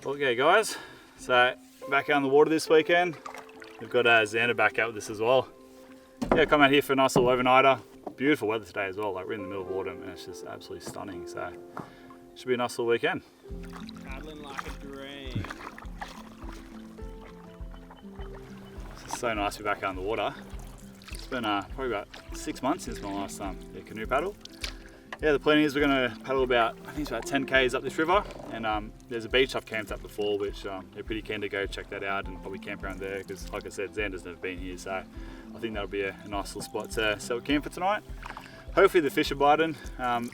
Okay guys, so back out on the water this weekend. We've got Xander back out with us as well. Yeah, come out here for a nice little overnighter. Beautiful weather today as well, like we're in the middle of autumn and it's just absolutely stunning. So should be a nice little weekend. Paddling like a dream. It's so nice to be back out on the water. It's been probably about 6 months since my last canoe paddle. Yeah, the plan is we're going to paddle about, I think it's about 10 k's up this river, and there's a beach I've camped at before, which they're pretty keen to go check that out and probably camp around there, because like I said, Xander's never been here, so I think that'll be a nice little spot to set up camp for tonight. Hopefully the fish are biting.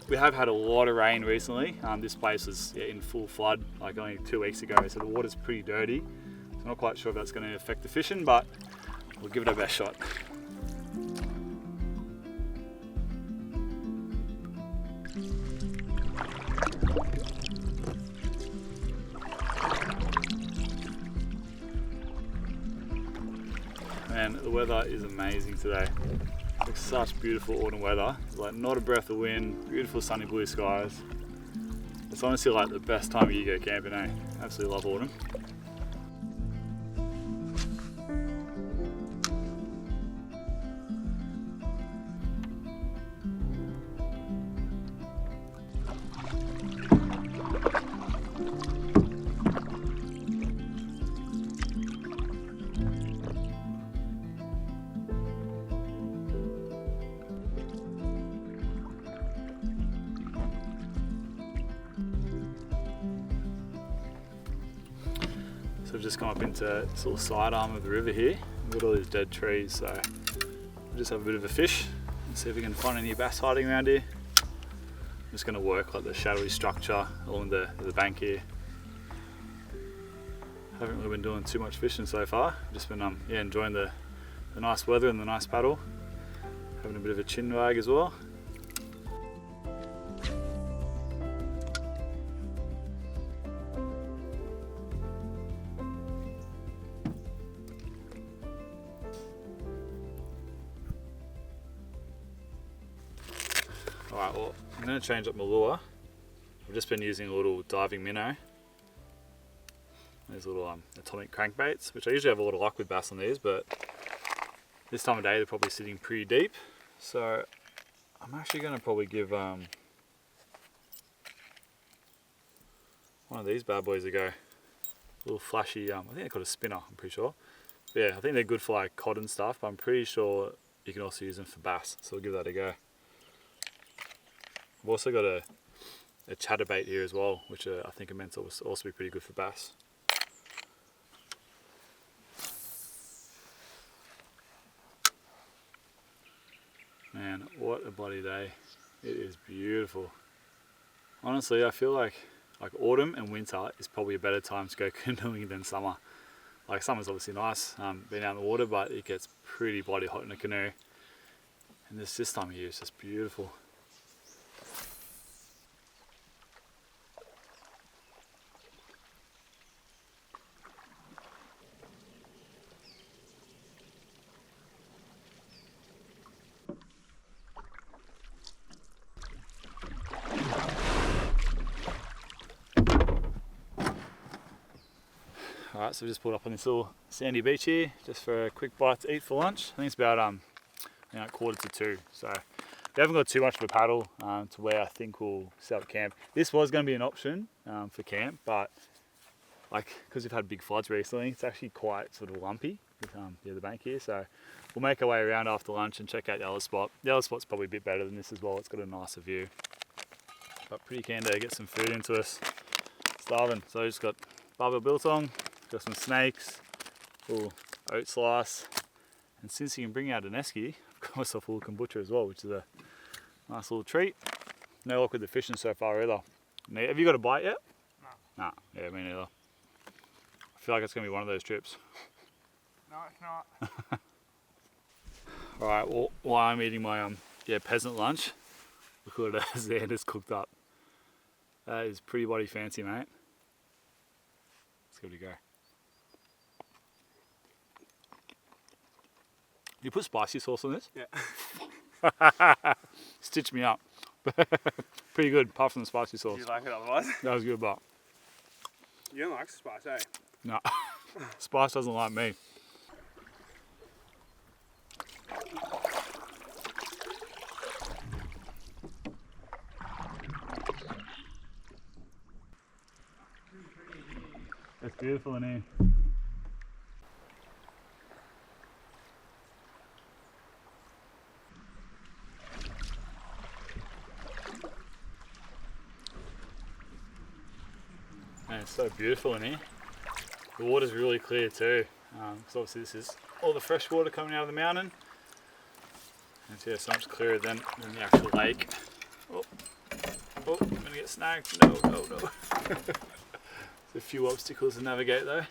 We have had a lot of rain recently. This place was in full flood like only 2 weeks ago, so the water's pretty dirty. So I'm not quite sure if that's going to affect the fishing, but we'll give it our best shot. Man, the weather is amazing today. It's such beautiful autumn weather. Like not a breath of wind, beautiful sunny blue skies. It's honestly like the best time of year to go camping, eh? Absolutely love autumn. So we've just come up into this little side arm of the river here. We've got all these dead trees, so we'll just have a bit of a fish and see if we can find any bass hiding around here. I'm just going to work like the shadowy structure along the bank here. Haven't really been doing too much fishing so far. Just been enjoying the nice weather and the nice paddle. Having a bit of a chin wag as well. Alright, well, I'm going to change up my lure. I've just been using a little diving minnow. These little atomic crankbaits, which I usually have a lot of luck with bass on these, but this time of day they're probably sitting pretty deep. So I'm actually going to probably give one of these bad boys a go. A little flashy, I think they're called a spinner, I'm pretty sure. But yeah, I think they're good for like cod and stuff, but I'm pretty sure you can also use them for bass, so we'll give that a go. I've also got a chatterbait here as well, which I think are meant to also be pretty good for bass. Man, what a bloody day. It is beautiful. Honestly, I feel like autumn and winter is probably a better time to go canoeing than summer. Like summer's obviously nice, being out in the water, but it gets pretty bloody hot in a canoe. And this time of year is just beautiful. Alright, so we just pulled up on this little sandy beach here, just for a quick bite to eat for lunch. I think it's about 1:45. So we haven't got too much of a paddle to where I think we'll set up camp. This was going to be an option for camp, but because we've had big floods recently, it's actually quite sort of lumpy with the bank here. So we'll make our way around after lunch and check out the other spot. The other spot's probably a bit better than this as well. It's got a nicer view. But pretty keen to get some food into us. Starving. So I just got barbell biltong. Got some snakes, little oat slice, and since you can bring out an esky, I've got myself a little kombucha as well, which is a nice little treat. No luck with the fishing so far either. Have you got a bite yet? No. Nah, yeah, me neither. I feel like it's going to be one of those trips. No, it's not. Alright, well, while I'm eating my peasant lunch, look what Xander's cooked up. That is pretty bloody fancy, mate. Let's give it a go. You put spicy sauce on this? Yeah. Stitch me up. Pretty good, apart from the spicy sauce. Do you like it otherwise? That was good, but You don't like spice, eh? No, spice doesn't like me. It's beautiful in here. Man, it's so beautiful in here. The water's really clear too, because obviously this is all the fresh water coming out of the mountain. And it's, yeah, so much clearer than the actual lake. Oh, I'm gonna get snagged. No. There's a few obstacles to navigate though.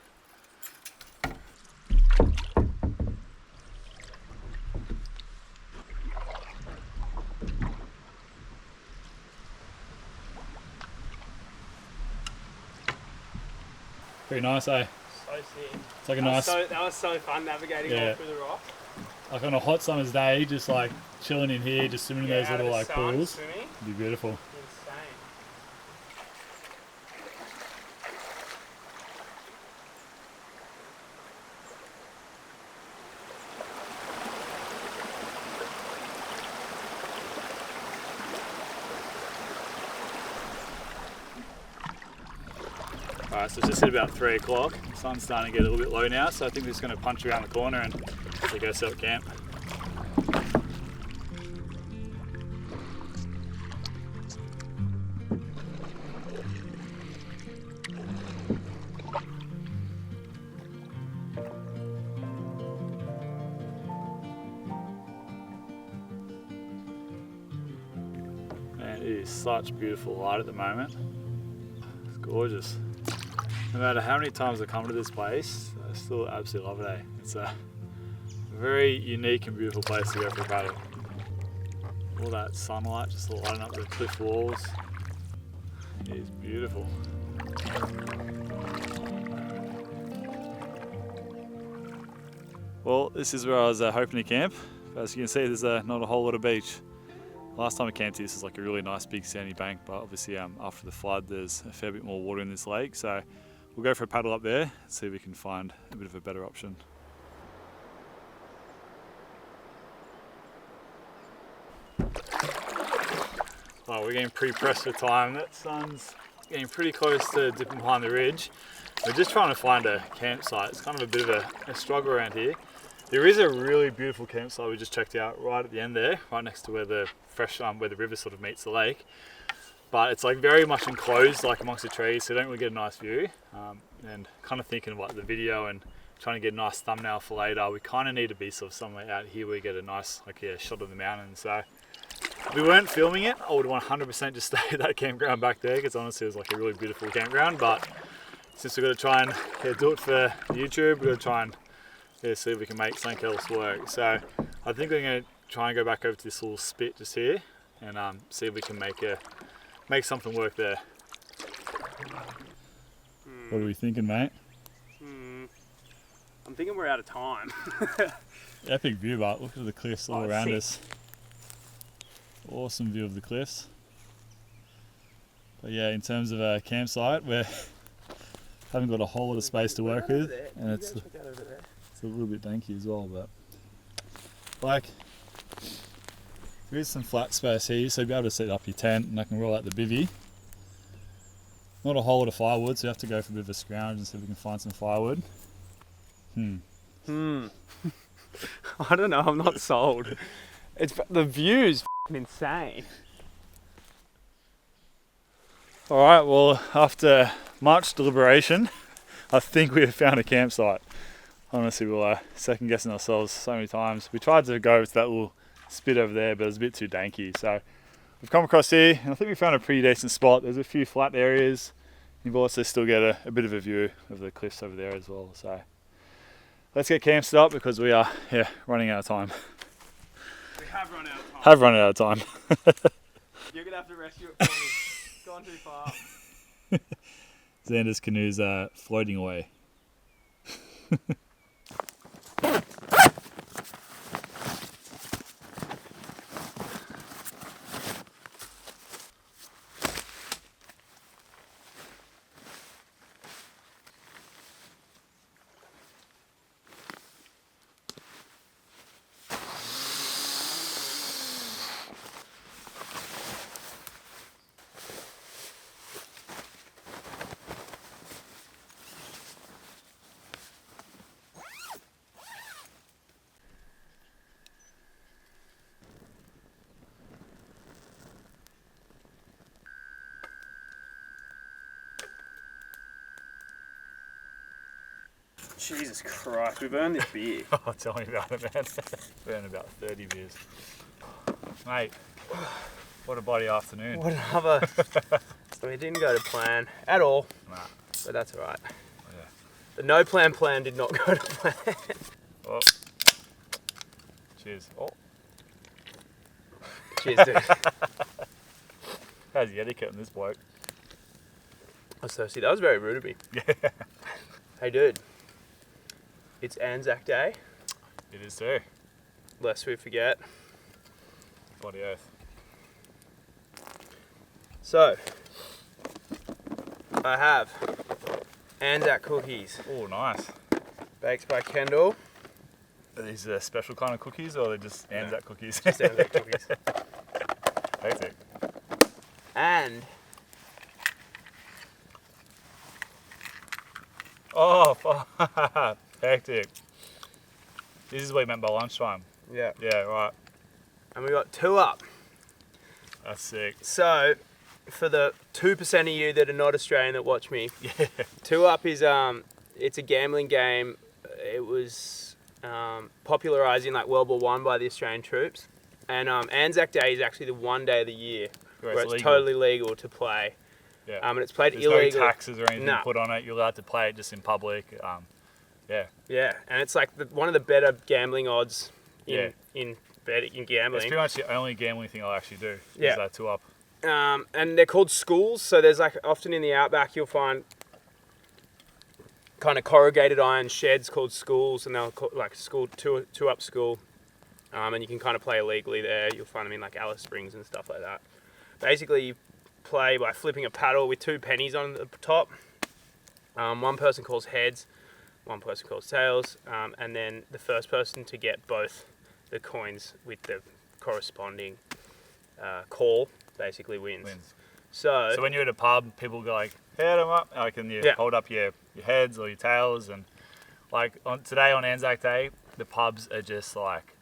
Pretty nice, eh? So sick. It's like a nice, That was so fun navigating all through the rocks. like on a hot summer's day, just like chilling in here, just swimming in those little like pools. Swimming. It'd be beautiful. Insane. Alright, so it's just hit about 3 o'clock. The sun's starting to get a little bit low now, so I think we're just going to punch around the corner and go set up camp. Man, it is such beautiful light at the moment. It's gorgeous. No matter how many times I come to this place, I still absolutely love it, eh? It's a very unique and beautiful place to go for a paddle. All that sunlight just lighting up the cliff walls. It is beautiful. Well, this is where I was hoping to camp. As you can see, there's not a whole lot of beach. Last time I camped here, this is like a really nice big sandy bank, but obviously after the flood there's a fair bit more water in this lake, so we'll go for a paddle up there and see if we can find a bit of a better option. Well, we're getting pretty pressed for time. That sun's getting pretty close to dipping behind the ridge. We're just trying to find a campsite. It's kind of a bit of a struggle around here. There is a really beautiful campsite we just checked out right at the end there, right next to where the where the river sort of meets the lake. But it's like very much enclosed, like amongst the trees, so you don't really get a nice view. And kind of thinking about the video and trying to get a nice thumbnail for later, we kind of need to be sort of somewhere out here where we get a nice shot of the mountain. So if we weren't filming it, I would 100% just stay at that campground back there, because honestly it was like a really beautiful campground. But since we've got to try and do it for YouTube, we've got to try and see if we can make something else work. So I think we're going to try and go back over to this little spit just here and see if we can make something work there. What are we thinking, mate? I'm thinking we're out of time. Epic view, but look at the cliffs all around us. Awesome view of the cliffs. But yeah, in terms of a campsite, we haven't got a whole lot of space to work with, and it's a little bit danky as well. But like, there is some flat space here, so you'll be able to set up your tent, and I can roll out the bivvy. Not a whole lot of firewood, so you have to go for a bit of a scrounge and see if we can find some firewood. I don't know, I'm not sold. The view's insane. Alright, well, after much deliberation, I think we have found a campsite. Honestly, we were second guessing ourselves so many times. We tried to go to that little spit over there, but it was a bit too danky. So we've come across here, and I think we found a pretty decent spot. There's a few flat areas. You've also still get a bit of a view of the cliffs over there as well. So let's get camp set up, because we are running out of time. We have run out of time. Have run out of time. You're going to have to rescue it for me. It's gone too far. Xander's canoe's floating away. Jesus Christ, we've earned this beer. Oh, tell me about it, man. We're in about 30 beers. Mate, what a bloody afternoon. What another... So it didn't go to plan at all. Nah. But that's alright. Yeah. The no plan did not go to plan. Oh. Cheers. Oh. Cheers, dude. How's the etiquette on this bloke? I was thirsty. That was very rude of me. Yeah. Hey, dude. It's Anzac Day. It is too. Lest we forget. Bloody oath. So, I have Anzac cookies. Oh, nice. Baked by Kendall. Are these special kind of cookies or are they just Anzac cookies? Just Anzac cookies. Hectic. And Oh, fuck. Hectic. This is what you meant by lunchtime. yeah, Yeah, right. and we got 2 up. That's sick. So, for the 2% of you that are not Australian that watch me, Yeah. 2 Up is it's a gambling game. It was popularised in like World War One by the Australian troops, and Anzac Day is actually the one day of the year where it's legal. totally legal to play. Yeah. And it's played There's illegal. no taxes or anything Nah. put on it. You're allowed to play it just in public. Yeah. Yeah, and it's like one of the better gambling odds in It's gambling. pretty much the only gambling thing I'll actually do. Yeah. Is that 2 Up. And they're called schools. So there's like often in the outback you'll find kind of corrugated iron sheds called schools, and they'll call, like school two up school. And you can kind of play illegally there. You'll find them in like Alice Springs and stuff like that. Basically, you play by flipping a paddle with 2 pennies on the top. One person calls heads, one person calls tails, and then the first person to get both the coins with the corresponding call basically wins. So when you're at a pub, people go like, head them up. Like, and you hold up your heads or your tails. And like today on Anzac Day, the pubs are just like,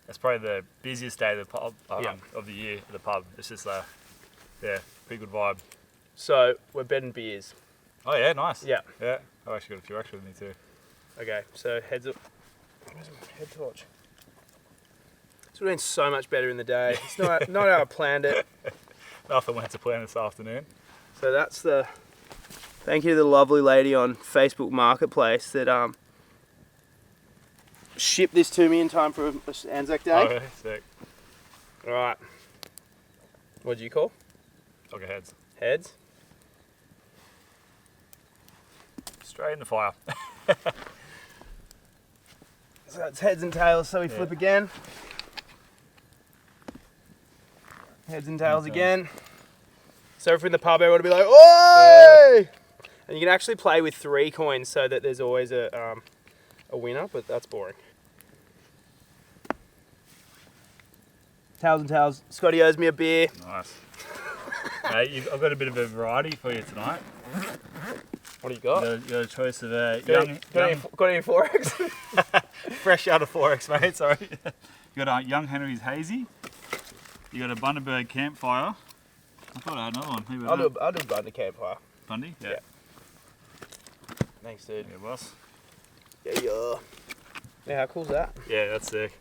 it's probably the busiest day of the pub of the year at the pub. It's just pretty good vibe. So we're betting beers. Oh yeah, nice. Yeah. Yeah. I've actually got a few extra with me too. Okay, so heads up. Where's my head torch? It's been so much better in the day. It's not how I planned it. Nothing went to plan this afternoon. So that's the thank you to the lovely lady on Facebook Marketplace that shipped this to me in time for Anzac Day. Oh, really? Sick. All right. What do you call? Okay, heads. Heads. Straight in the fire. So it's heads and tails. So we flip again. Heads and tails again. So if we're in the pub, everyone will be like, "Oi!" And you can actually play with 3 coins so that there's always a winner, but that's boring. Tails and tails. Scotty owes me a beer. Nice. I've got a bit of a variety for you tonight. What do you got? You got a choice of Got any 4X? fresh out of 4X, mate. Sorry. You got a Young Henry's Hazy. You got a Bundaberg Campfire. I thought I had another one. Maybe I'll do Bundy Campfire. Bundy? Yeah. Thanks, dude. Yeah, boss. Yeah. Yeah, how cool's that? Yeah, that's sick.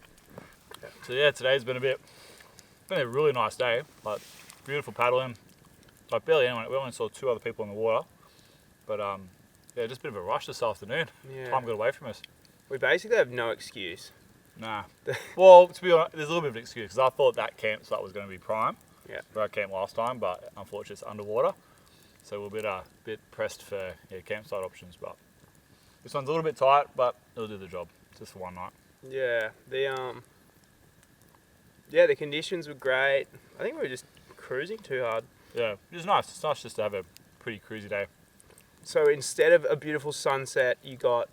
So yeah, today's been a really nice day. Like beautiful paddling. Like barely anyone. We only saw 2 other people in the water. But just a bit of a rush this afternoon. Yeah. Time got away from us. We basically have no excuse. Nah. Well, to be honest, there's a little bit of an excuse because I thought that campsite was going to be prime. Yeah. Where I camped last time, but unfortunately it's underwater. So we're a bit pressed for campsite options. But this one's a little bit tight, but it'll do the job. Just for one night. Yeah. The conditions were great. I think we were just cruising too hard. Yeah, it's nice. It's nice just to have a pretty cruisy day. So instead of a beautiful sunset, you got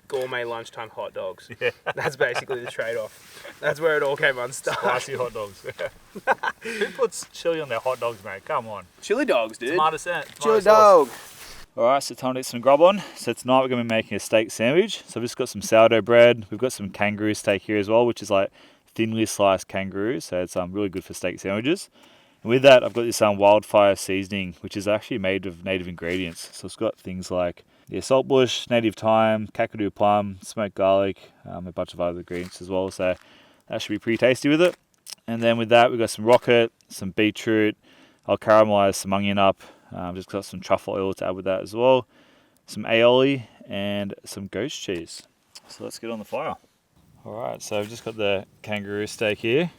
gourmet lunchtime hot dogs. Yeah. That's basically the trade-off. That's where it all came unstuck. Spicy hot dogs. Who puts chili on their hot dogs, mate? Come on. Chili dogs, dude. Tomato sauce. Chili dog. Alright, so time to get some grub on. So tonight we're going to be making a steak sandwich. So I've just got some sourdough bread. We've got some kangaroo steak here as well, which is like thinly sliced kangaroo. So it's really good for steak sandwiches. And with that, I've got this wildfire seasoning, which is actually made of native ingredients. So it's got things like yeah, saltbush, native thyme, kakadu plum, smoked garlic, a bunch of other ingredients as well. So that should be pretty tasty with it. And then with that, we've got some rocket, some beetroot. I'll caramelise some onion up. Just got some truffle oil to add with that as well. Some aioli and some ghost cheese. So let's get on the fire. Alright, so I've just got the kangaroo steak here.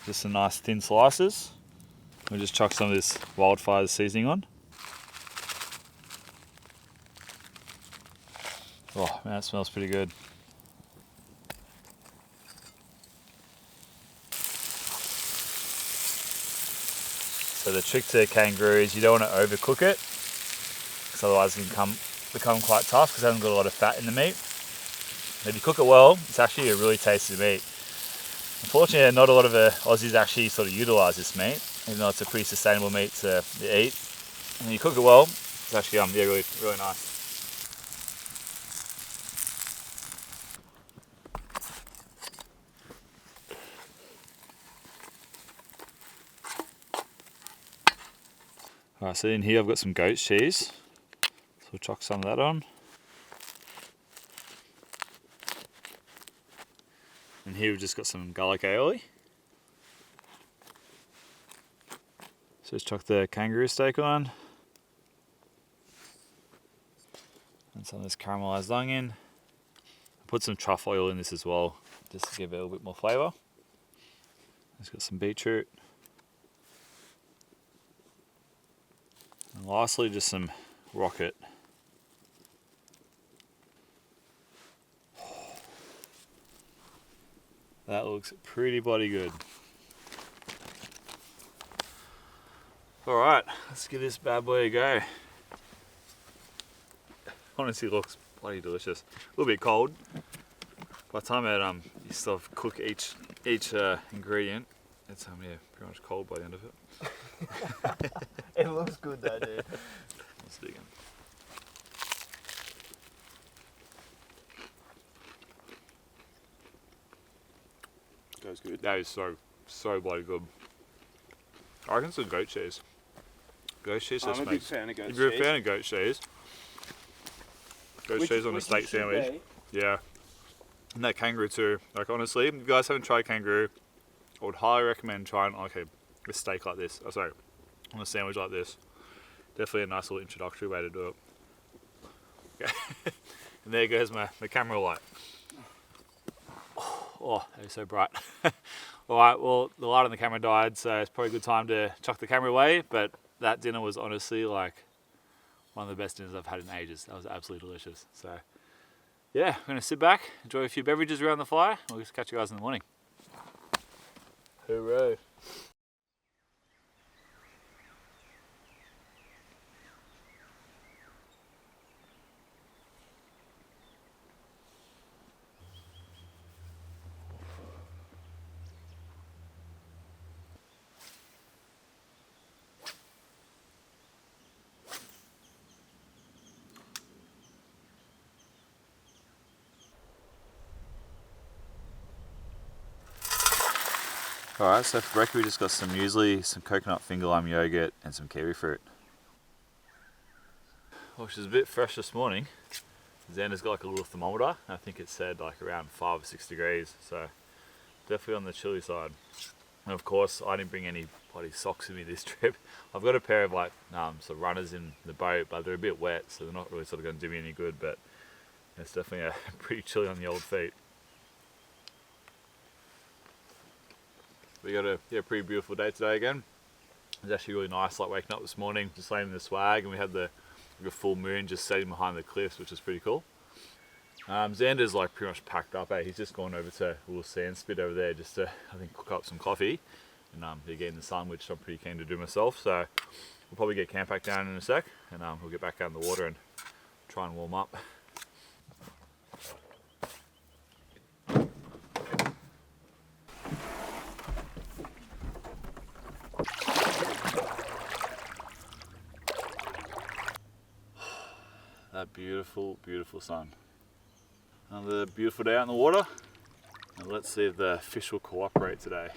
Just some nice thin slices. We'll just chuck some of this wildfire seasoning on. Oh man, that smells pretty good. So the trick to kangaroo is you don't want to overcook it, because otherwise it can become quite tough because it hasn't got a lot of fat in the meat. But if you cook it well, it's actually a really tasty meat. Unfortunately, not a lot of Aussies actually sort of utilise this meat, even though it's a pretty sustainable meat to eat. And when you cook it well, it's actually yeah, really, really nice. Alright, so in here I've got some goat cheese. So we'll chuck some of that on. And here we've just got some garlic aioli. So just chuck the kangaroo steak on. And some of this caramelised onion. Put some truffle oil in this as well, just to give it a little bit more flavour. Just got some beetroot. And lastly, just some rocket. That looks pretty bloody good. Alright, let's give this bad boy a go. Honestly looks bloody delicious. A little bit cold. By the time you still have to cook each ingredient, it's yeah, pretty much cold by the end of it. It looks good though, dude. Let's dig in. Goes good. That is so bloody good. I reckon some goat cheese. Goat cheese just I'm a big makes. fan of goat If you're cheese. a fan of goat cheese, goat cheese on a steak sandwich. Yeah. And that kangaroo too. Like honestly, if you guys haven't tried kangaroo, I would highly recommend trying a steak like this. Oh, sorry, on a sandwich like this. Definitely a nice little introductory way to do it. Okay. And there goes my camera light. Oh, that is so bright. Alright, well the light on the camera died, so it's probably a good time to chuck the camera away, but that dinner was honestly like one of the best dinners I've had in ages. That was absolutely delicious. So yeah, I'm gonna sit back, enjoy a few beverages around the fire, and we'll just catch you guys in the morning. Hooray. Alright, so for breakfast we just got some muesli, some coconut finger lime yogurt and some kiwi fruit. Which is a bit fresh this morning. Xander's got like a little thermometer. I think it said like around 5 or 6 degrees, so definitely on the chilly side. And of course I didn't bring any bloody socks with me this trip. I've got a pair of like sort of runners in the boat, but they're a bit wet, so they're not really sort of going to do me any good, but it's definitely pretty chilly on the old feet. We got a pretty beautiful day today again. It was actually really nice, like waking up this morning, just laying in the swag, and we had the full moon just setting behind the cliffs, which is pretty cool. Xander's like pretty much packed up. He's just gone over to a little sand spit over there just to, I think, cook up some coffee and get in the sun, which I'm pretty keen to do myself. So we'll probably get camp back down in a sec, and we'll get back out in the water and try and warm up. That beautiful, beautiful sun. Another beautiful day out in the water. And let's see if the fish will cooperate today.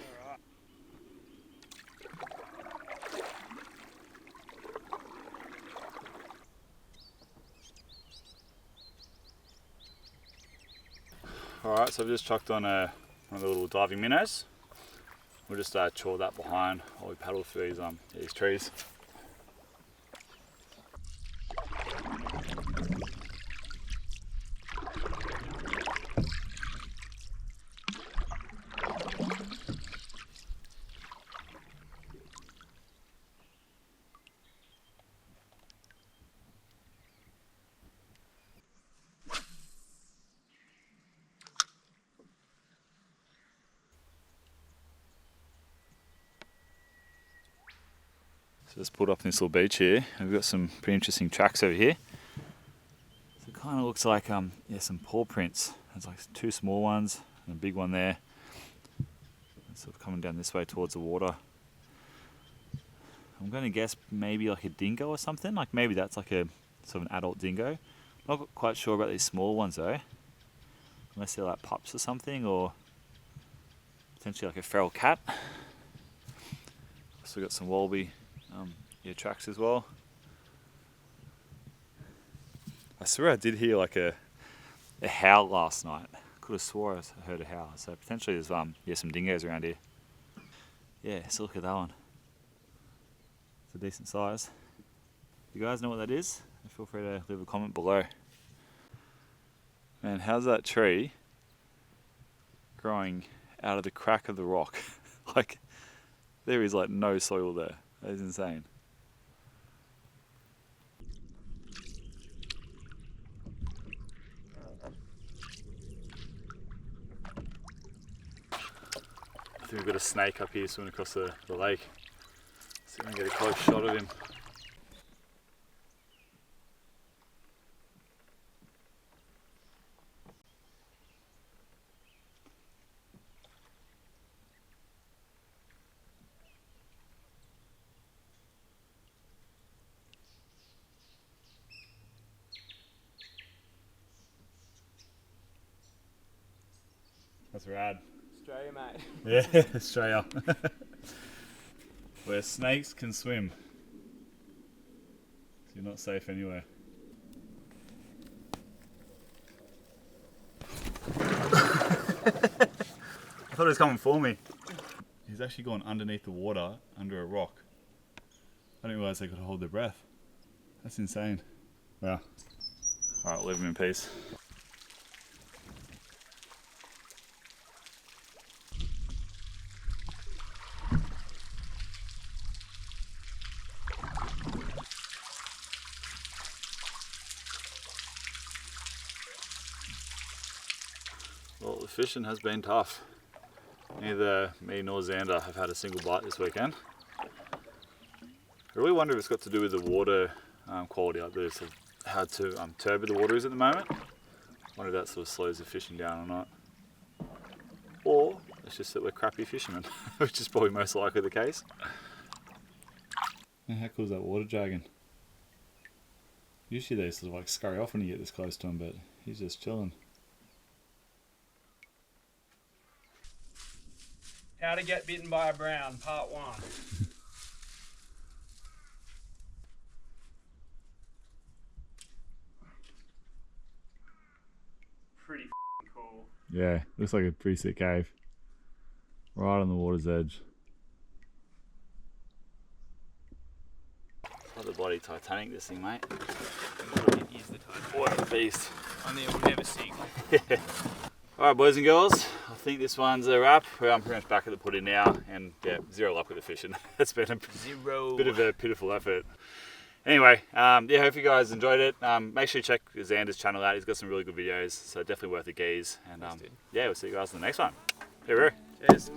Alright, so I've just chucked on one of the little diving minnows. We'll just chaw that behind while we paddle through these trees. So just pulled up on this little beach here. We've got some pretty interesting tracks over here. So it kind of looks like yeah, some paw prints. There's like 2 small ones and a big one there. It's sort of coming down this way towards the water. I'm going to guess maybe like a dingo or something. Like maybe that's like a sort of an adult dingo. Not quite sure about these small ones though. Unless they're like pups or something, or potentially like a feral cat. Also got some wallaby yeah, tracks as well. I swear I did hear like a howl last night. Could have swore I heard a howl. So potentially there's yeah, some dingoes around here. Yeah, so look at that one. It's a decent size. If you guys know what that is, feel free to leave a comment below. Man, how's that tree growing out of the crack of the rock? Like, there is like no soil there. That is insane. I think we've got a snake up here swimming across the lake. See if we can get a close shot of him. That's rad. Australia, mate. Yeah, Australia. Where snakes can swim. So you're not safe anywhere. I thought he was coming for me. He's actually gone underneath the water, under a rock. I didn't realise they could hold their breath. That's insane. Wow. Alright, leave him in peace. Well, the fishing has been tough. Neither me nor Xander have had a single bite this weekend. I really wonder if it's got to do with the water quality out there, so how turbid the water is at the moment. I wonder if that sort of slows the fishing down or not. Or it's just that we're crappy fishermen, which is probably most likely the case. And how cool is that water dragon? Usually they sort of like scurry off when you get this close to him, but he's just chilling. How to get bitten by a brown, part 1. Pretty cool. Yeah, looks like a pretty sick cave. Right on the water's edge. It's like the bloody Titanic, this thing, mate. It is the Titanic. What a beast. Only it will never sink. Alright, boys and girls, I think this one's a wrap. I'm pretty much back at the pudding now, and yeah, zero luck with the fishing. It's been a bit of a pitiful effort. Anyway, yeah, hope you guys enjoyed it. Make sure you check Xander's channel out. He's got some really good videos, so definitely worth a gaze. And yeah, we'll see you guys in the next one. Cheers. Cheers.